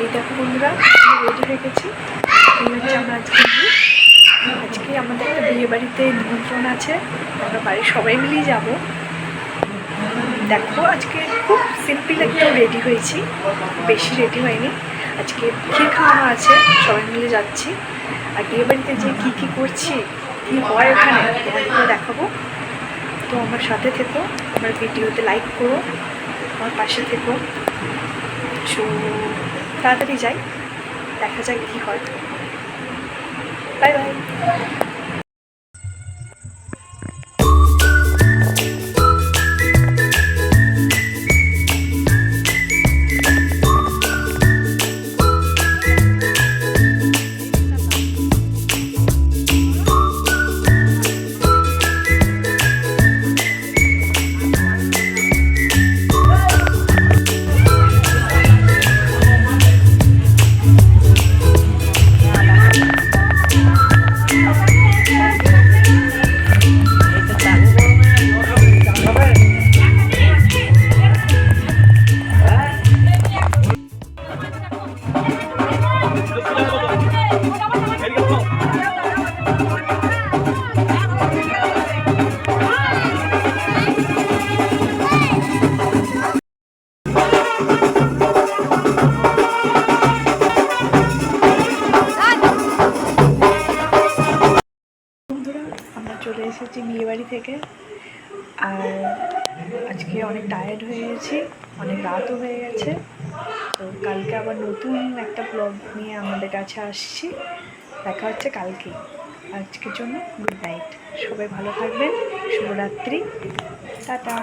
এই দেখো বন্ধুরা, রেডি হয়ে গেছি। এই হচ্ছে আমরা আজকে আমাদের একটা বিয়ে বাড়িতে নিমন্ত্রণ আছে। আমরা বাড়ির সবাই মিলেই যাব। দেখো আজকে খুব সিম্পল একটু রেডি হয়েছি, বেশি রেডি হয়নি। আজকে ক্ষীর খাওয়ানো আছে, সবাই মিলে যাচ্ছি। আর বিয়ে বাড়িতে যে কী করছি, কী হয় ওখানে তোমাদেরকে দেখাবো। তো আমার সাথে থেকো, আমার ভিডিওতে লাইক করো, আমার পাশে থেকো। সো তাড়াতাড়ি যাই, দেখা যাক কী হয়। Bye bye. আমরা চলে এসেছি বিয়েবাড়ি থেকে। আর আজকে অনেক টায়ার্ড হয়ে গেছি, অনেক রাতও হয়ে গেছে। তো কালকে আবার নতুন একটা ব্লগ নিয়ে আমাদের কাছে আসছি। দেখা হচ্ছে কালকে। আজকের জন্য গুড নাইট, সবাই ভালো থাকবেন, শুভরাত্রি, টাটা।